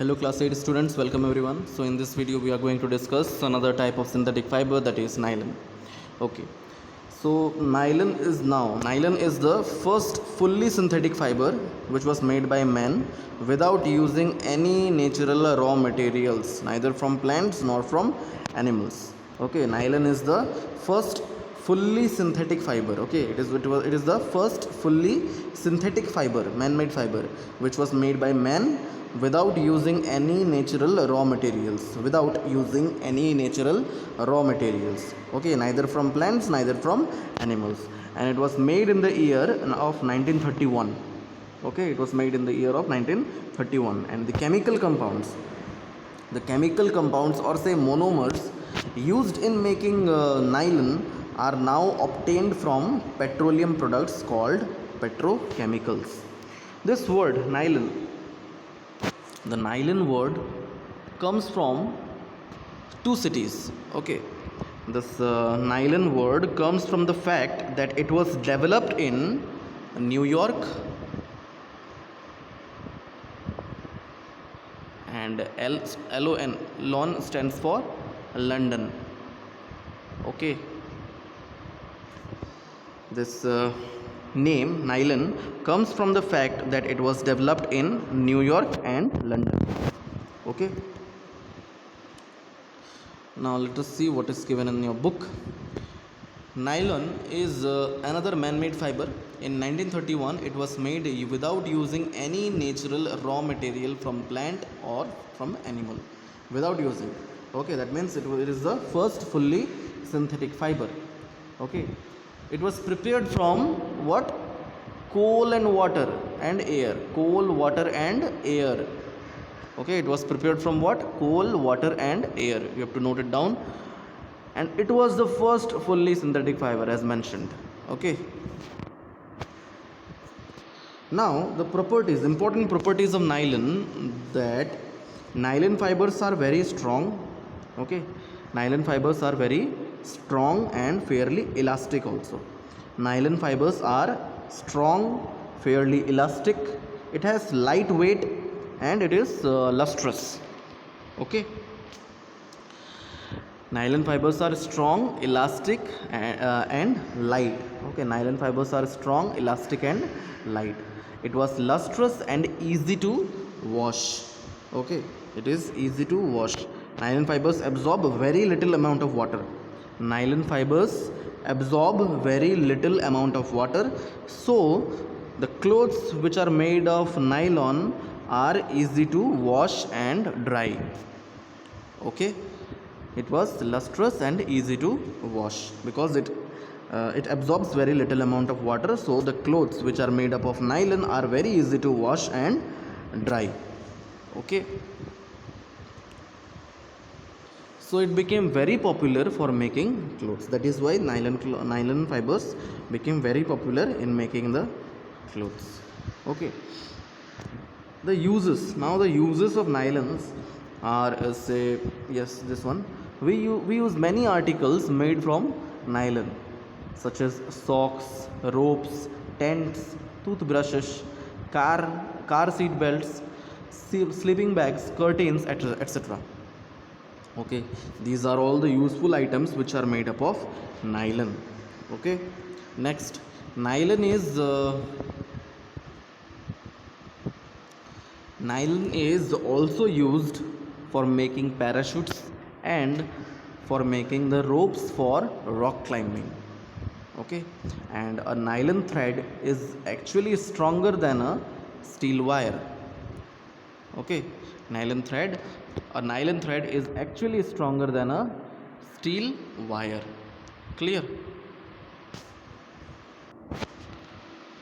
Hello class 8 students, welcome everyone. So in this video we are going to discuss another type of synthetic fiber, that is nylon. Okay. So nylon is the first fully synthetic fiber which was made by man without using any natural raw materials, neither from plants nor from animals. Okay, nylon is the first fully synthetic fiber. Okay, it is the first fully synthetic fiber, man-made fiber, which was made by man without using any natural raw materials, okay, neither from plants, neither from animals. And it was made in the year of 1931. Okay, it was made in the year of 1931. And the chemical compounds or say monomers used in making nylon are now obtained from petroleum products called petrochemicals. This word nylon, the nylon word, comes from two cities. Okay, this nylon word comes from the fact that it was developed in New York, and LON stands for London. Okay, this name nylon comes from the fact that it was developed in New York and London. Okay, now let us see what is given in your book. Nylon is another man-made fiber. In 1931 it was made without using any natural raw material from plant or from animal, without using. Okay, that means it is the first fully synthetic fiber. Okay, it was prepared from what? Coal, water and air. Okay, it was prepared from what? Coal, water and air. You have to note it down. And it was the first fully synthetic fiber as mentioned. Okay, now the important properties of nylon, that nylon fibers are very strong. Okay, nylon fibers are very strong and fairly elastic also. Nylon fibers are strong, fairly elastic, it has light weight, and it is lustrous. Okay, nylon fibers are strong, elastic and light. Okay, nylon fibers are strong, elastic and light. It was lustrous and easy to wash. Okay, it is easy to wash. Nylon fibers absorb very little amount of water. So the clothes which are made of nylon are easy to wash and dry. Okay, it was lustrous and easy to wash because it absorbs very little amount of water. So the clothes which are made up of nylon are very easy to wash and dry. Okay, so it became very popular for making clothes. That is why nylon fibers became very popular in making the clothes. Okay, the uses of nylons are say, yes, this one. We use many articles made from nylon, such as socks, ropes, tents, toothbrushes, car seat belts, sleeping bags, curtains, etc. Okay, these are all the useful items which are made up of nylon. Okay, next, nylon is also used for making parachutes and for making the ropes for rock climbing. Okay, and a nylon thread is actually stronger than a steel wire. Okay, a nylon thread is actually stronger than a steel wire. Clear?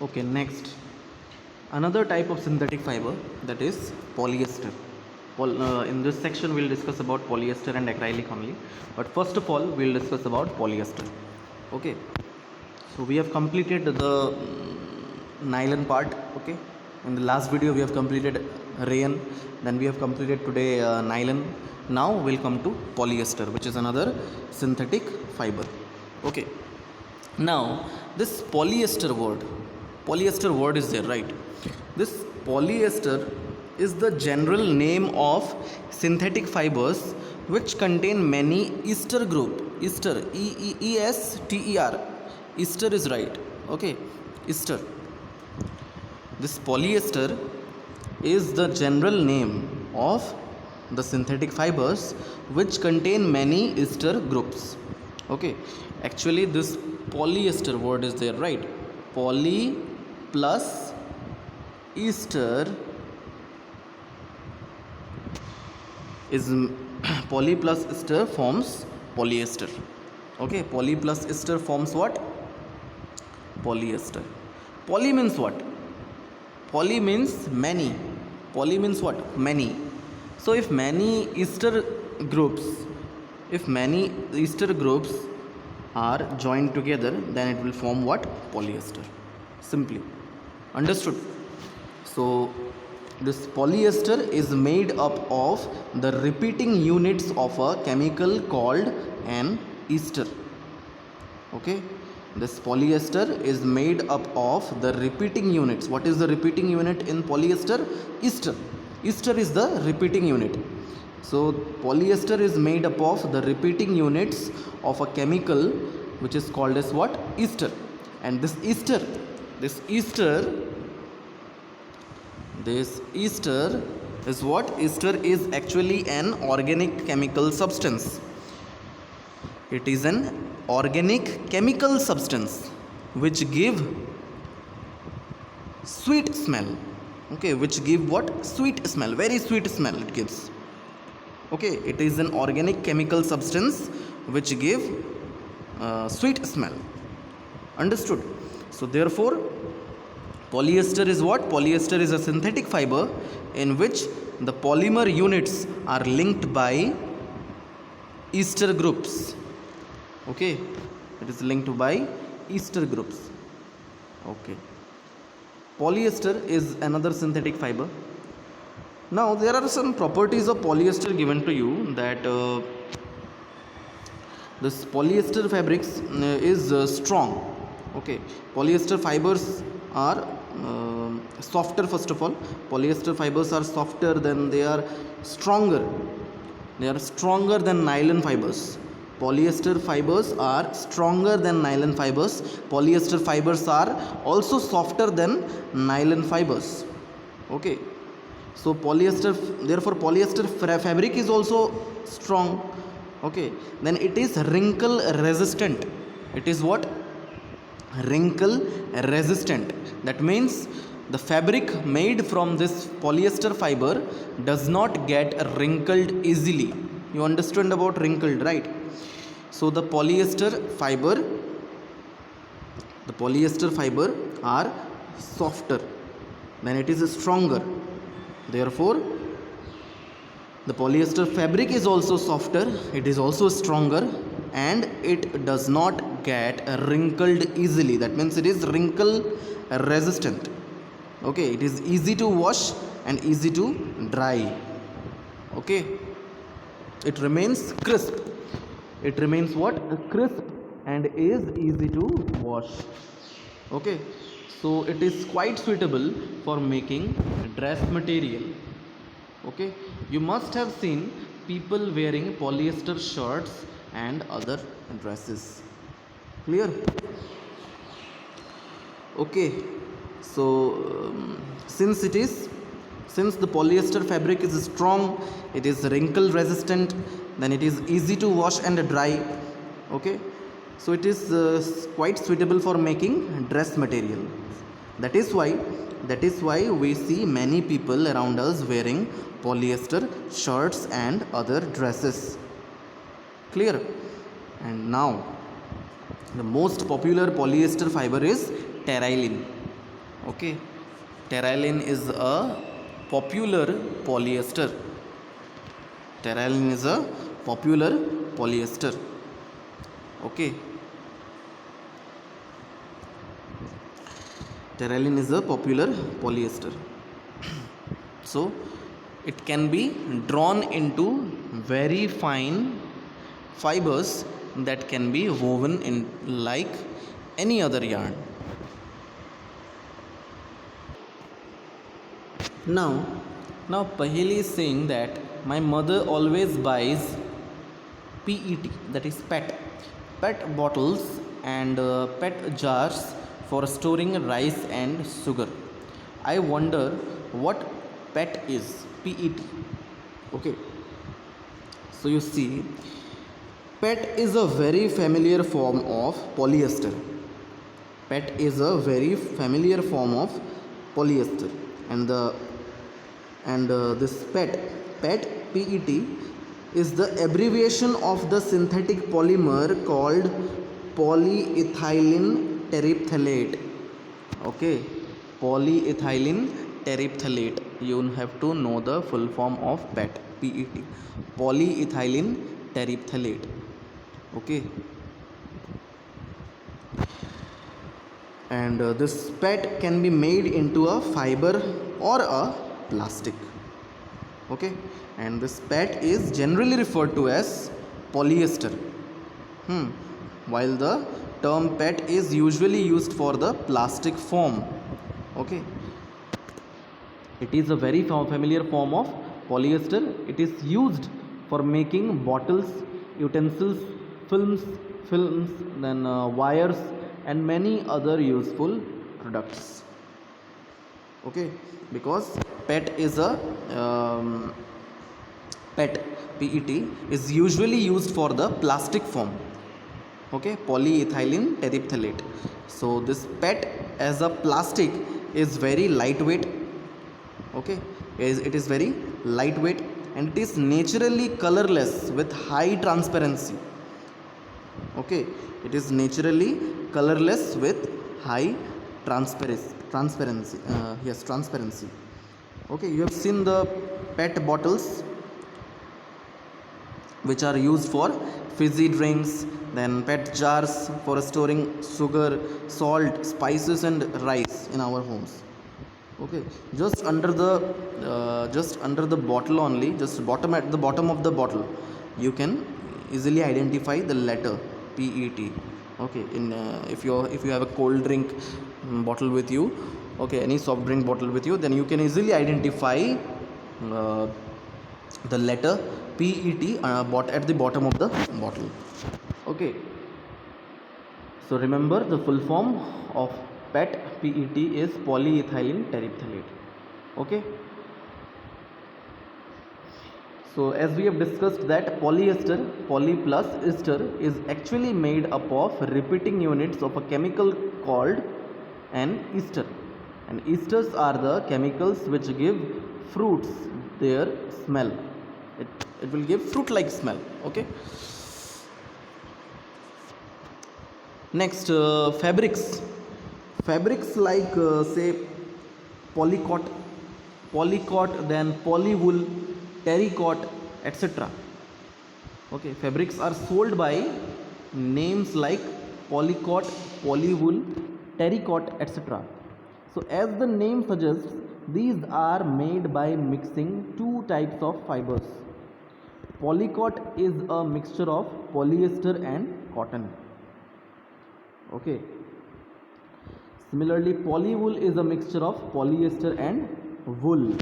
Okay, next, another type of synthetic fiber, that is polyester. In this section we'll discuss about polyester and acrylic only, but first of all we'll discuss about polyester. Okay, so we have completed the nylon part. Okay, in the last video we have completed rayon, then we have completed today nylon. Now we'll come to polyester, which is another synthetic fiber. Okay, now this polyester word is there, right? This polyester is the general name of synthetic fibers which contain many ester group. Ester, E-E-E-S-T-E-R. Ester is right. Okay, ester. This polyester is the general name of the synthetic fibers which contain many ester groups. Okay, actually this polyester word is there, right? Poly plus ester is poly plus ester forms polyester. Okay, poly plus ester forms what? Polyester. Poly means what? Poly means many. Poly means what? Many. So if many ester groups, if many ester groups are joined together, then it will form what? Polyester. Simply understood. So this polyester is made up of the repeating units of a chemical called an ester. Okay, this polyester is made up of the repeating units. What is the repeating unit in polyester? Ester. Ester is the repeating unit. So polyester is made up of the repeating units of a chemical which is called as what? Ester. And this ester is what? Ester is actually an organic chemical substance. It is an organic chemical substance which give sweet smell. Okay, which give what? Sweet smell. Very sweet smell it gives. Okay, it is an organic chemical substance which give sweet smell. Understood? So therefore polyester is what? Polyester is a synthetic fiber in which the polymer units are linked by ester groups. Okay, it is linked by ester groups. Okay, polyester is another synthetic fiber. Now there are some properties of polyester given to you, that this polyester fabrics is strong. Okay, polyester fibers are softer. First of all, polyester fibers are softer, then they are stronger. They are stronger than nylon fibers. Polyester fibers are stronger than nylon fibers. Polyester fibers are also softer than nylon fibers. Okay, so polyester, therefore polyester fabric is also strong. Okay, then it is wrinkle resistant. It is what? Wrinkle resistant. That means the fabric made from this polyester fiber does not get wrinkled easily. You understand about wrinkled, right? So the polyester fiber are softer, then it is stronger. Therefore the polyester fabric is also softer, it is also stronger, and it does not get wrinkled easily. That means it is wrinkle resistant. Okay, it is easy to wash and easy to dry. Okay, it remains crisp. It remains what? Crisp and is easy to wash. Okay, so it is quite suitable for making dress material. Okay, you must have seen people wearing polyester shirts and other dresses. Clear? Okay, so since the polyester fabric is strong, it is wrinkle resistant, then it is easy to wash and dry. Okay, so it is quite suitable for making dress material. That is why we see many people around us wearing polyester shirts and other dresses. Clear? And now the most popular polyester fiber is terylene. Okay, terylene is a popular polyester. Terylene is a popular polyester. Okay, terylene is a popular polyester. So it can be drawn into very fine fibers that can be woven in like any other yarn. Now Now Paheli is saying that my mother always buys PET, that is PET bottles and PET jars for storing rice and sugar. I wonder what PET is. PET. Okay. So you see, PET is a very familiar form of polyester. PET is a very familiar form of polyester, and this PET is the abbreviation of the synthetic polymer called polyethylene terephthalate. Okay, polyethylene terephthalate. You have to know the full form of PET. Polyethylene terephthalate. Okay, and this PET can be made into a fiber or a plastic. Okay, and this PET is generally referred to as polyester, while the term PET is usually used for the plastic form. Okay, it is a very familiar form of polyester. It is used for making bottles, utensils, films, then wires, and many other useful products. Okay, because PET is a PET is usually used for the plastic form. Okay, polyethylene terephthalate. So this PET as a plastic is very lightweight. Okay, it is very lightweight, and it is naturally colorless with high transparency. Okay, it is naturally colorless with high transparency. Yes, transparency. Okay, you have seen the PET bottles which are used for fizzy drinks, then PET jars for storing sugar, salt, spices, and rice in our homes. Okay, just under the bottle only, just at the bottom of the bottle, you can easily identify the letter PET. Okay, if you have a cold drink bottle with you, okay, any soft drink bottle with you, then you can easily identify the letter PET at the bottom of the bottle. Okay, so remember the full form of PET is polyethylene terephthalate. Okay, so as we have discussed that polyester, poly plus ester, is actually made up of repeating units of a chemical called an ester, and esters are the chemicals which give fruits their smell. It will give fruit like smell. Okay, next, fabrics like say polycot, then polywool, terrycot, etc. Okay, fabrics are sold by names like polycot, polywool, terrycot, etc. So as the name suggests, these are made by mixing two types of fibers. Polycot is a mixture of polyester and cotton. Okay, similarly polywool is a mixture of polyester and wool.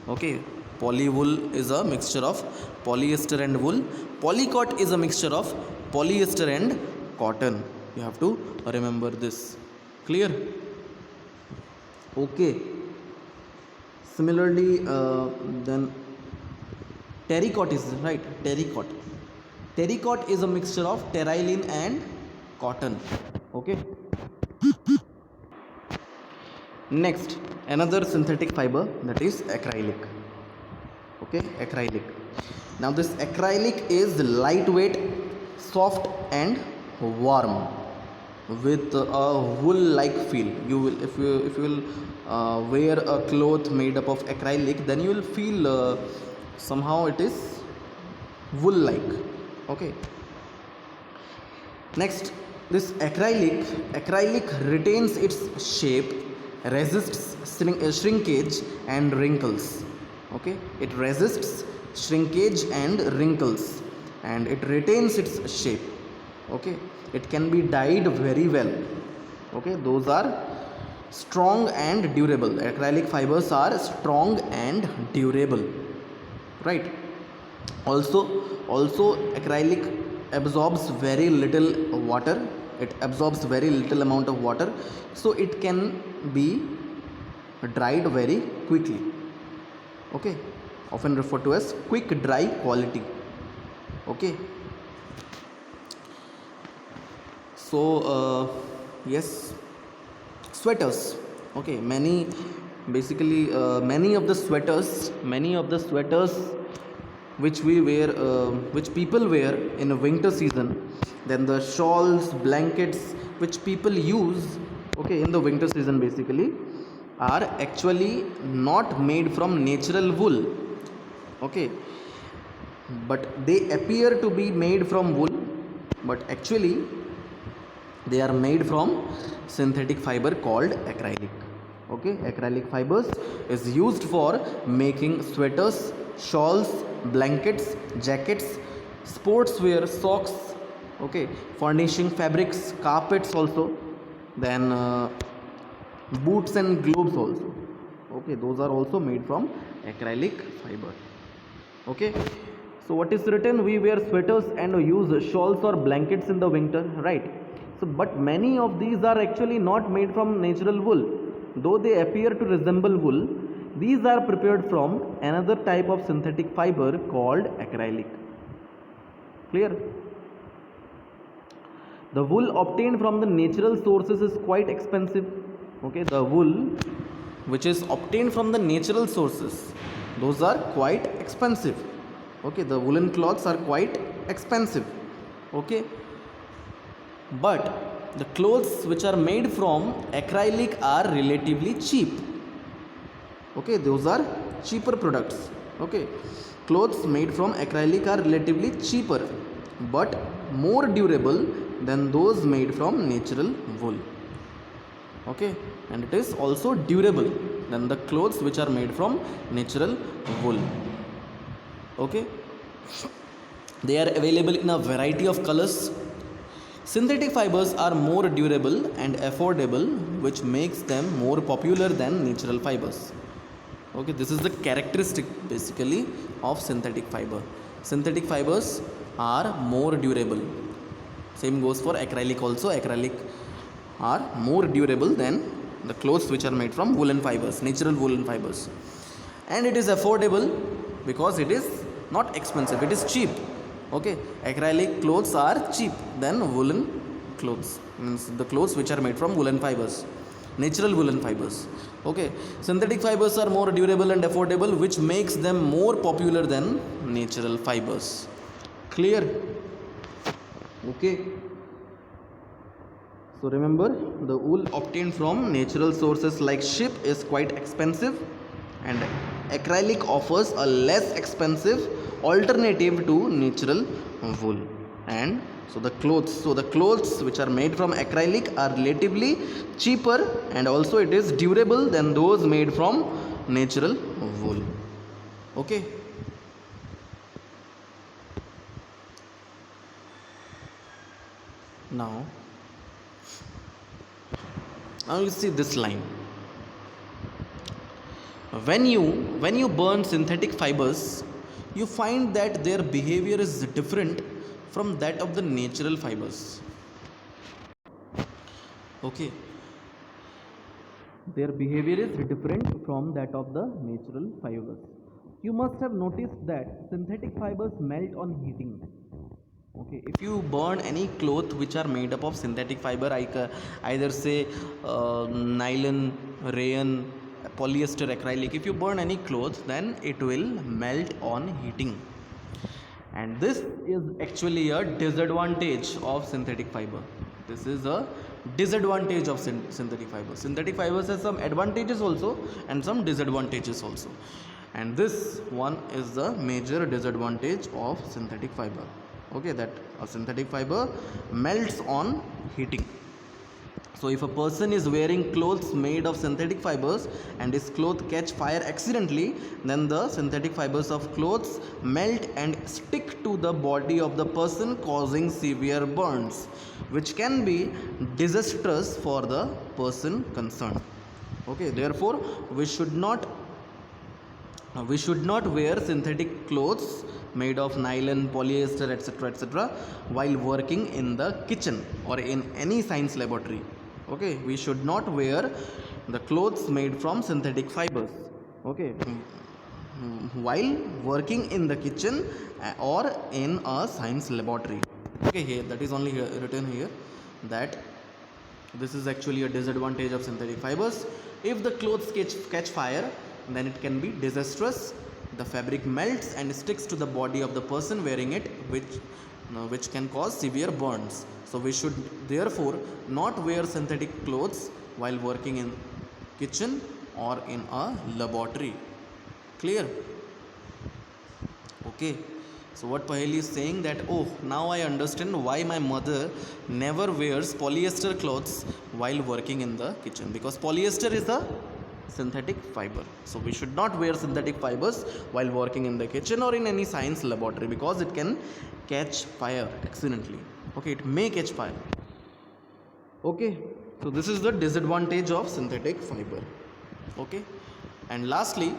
Okay, polywool is a mixture of polyester and wool. Polycot is a mixture of polyester and cotton. You have to remember this. Clear? Okay, similarly then terrycot is right. Terrycot is a mixture of terylene and cotton. Okay, next, another synthetic fiber, that is acrylic. Okay, acrylic. Now this acrylic is lightweight, soft, and warm with a wool like feel. You will, if you will wear a cloth made up of acrylic, then you will feel somehow it is wool like. Okay, next, this acrylic retains its shape, resists shrinkage and wrinkles. Okay, it resists shrinkage and wrinkles, and it retains its shape. Okay, it can be dyed very well. Okay, those are strong and durable. Acrylic fibers are strong and durable, right? Also acrylic absorbs very little water. It absorbs very little amount of water, so it can be dried very quickly. Okay, often referred to as quick dry quality. Okay, so yes, sweaters. Okay, many of the sweaters which we wear, which people wear in a winter season, then the shawls, blankets which people use, okay, in the winter season basically, are actually not made from natural wool. Okay, but they appear to be made from wool, but actually they are made from synthetic fiber called acrylic. Okay, acrylic fibers is used for making sweaters, shawls, blankets, jackets, sportswear, socks, okay, furnishing fabrics, carpets also, then boots and gloves also. Okay, those are also made from acrylic fiber. Okay, so what is written? We wear sweaters and use shawls or blankets in the winter, right? So but many of these are actually not made from natural wool, though they appear to resemble wool. These are prepared from another type of synthetic fiber called acrylic. Clear? The wool obtained from the natural sources is quite expensive. Okay, the wool which is obtained from the natural sources, those are quite expensive. Okay, the woolen cloths are quite expensive. Okay, but the clothes which are made from acrylic are relatively cheap. Okay, those are cheaper products. Okay, clothes made from acrylic are relatively cheaper but more durable than those made from natural wool. Okay, and it is also durable than the clothes which are made from natural wool. Okay, they are available in a variety of colors. Synthetic fibers are more durable and affordable, which makes them more popular than natural fibers. Okay, this is the characteristic basically of synthetic fiber. Synthetic fibers are more durable. Same goes for acrylic also. Acrylic are more durable than the clothes which are made from woolen fibers, natural woolen fibers. And it is affordable because it is not expensive, it is cheap. Okay, acrylic clothes are cheap than woolen clothes, means the clothes which are made from woolen fibers, natural woolen fibers. Okay, synthetic fibers are more durable and affordable, which makes them more popular than natural fibers. Clear? Okay, so remember, the wool obtained from natural sources like sheep is quite expensive, and acrylic offers a less expensive alternative to natural wool. And so the clothes which are made from acrylic are relatively cheaper, and also it is durable than those made from natural wool. Okay, now you see this line. When you burn synthetic fibers, you find that their behavior is different from that of the natural fibers. Okay, their behavior is different from that of the natural fibers. You must have noticed that synthetic fibers melt on heating. Okay, if you burn any cloth which are made up of synthetic fiber, either say nylon, rayon, polyester, acrylic, if you burn any cloth, then it will melt on heating. And this is actually a disadvantage of synthetic fiber. This is a disadvantage of synthetic fiber. Synthetic fibers has some advantages also and some disadvantages also, and this one is the major disadvantage of synthetic fiber. Okay, that a synthetic fiber melts on heating. So if a person is wearing clothes made of synthetic fibers and his clothes catch fire accidentally, then the synthetic fibers of clothes melt and stick to the body of the person, causing severe burns, which can be disastrous for the person concerned. Okay, therefore we should not wear synthetic clothes made of nylon, polyester, etc., etc., while working in the kitchen or in any science laboratory. Okay, we should not wear the clothes made from synthetic fibers. Okay, while working in the kitchen or in a science laboratory. Okay, here that is only written here that this is actually a disadvantage of synthetic fibers. If the clothes catch fire, then it can be disastrous. The fabric melts and sticks to the body of the person wearing it, which can cause severe burns. So we should therefore not wear synthetic clothes while working in kitchen or in a laboratory. Clear? Okay. So what Paheli is saying that, oh, now I understand why my mother never wears polyester clothes while working in the kitchen, because polyester is a synthetic fiber. So we should not wear synthetic fibers while working in the kitchen or in any science laboratory, because it can catch fire accidentally. Okay, it may catch fire. Okay, so this is the disadvantage of synthetic fiber. Okay, and lastly,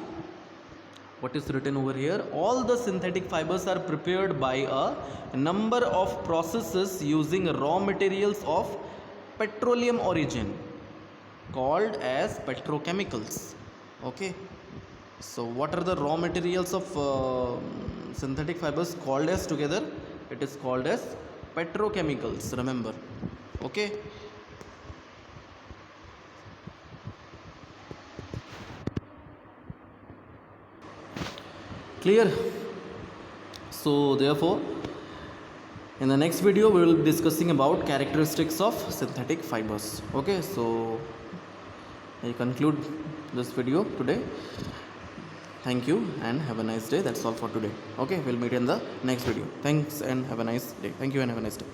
what is written over here, all the synthetic fibers are prepared by a number of processes using raw materials of petroleum origin called as petrochemicals. Okay, so what are the raw materials of synthetic fibers called as together? It is called as petrochemicals, remember. Okay, clear? So therefore, in the next video we will be discussing about characteristics of synthetic fibers. Okay, so I conclude this video today. Thank you and have a nice day. That's all for today. Okay, we'll meet in the next video. Thanks and have a nice day. Thank you and have a nice day.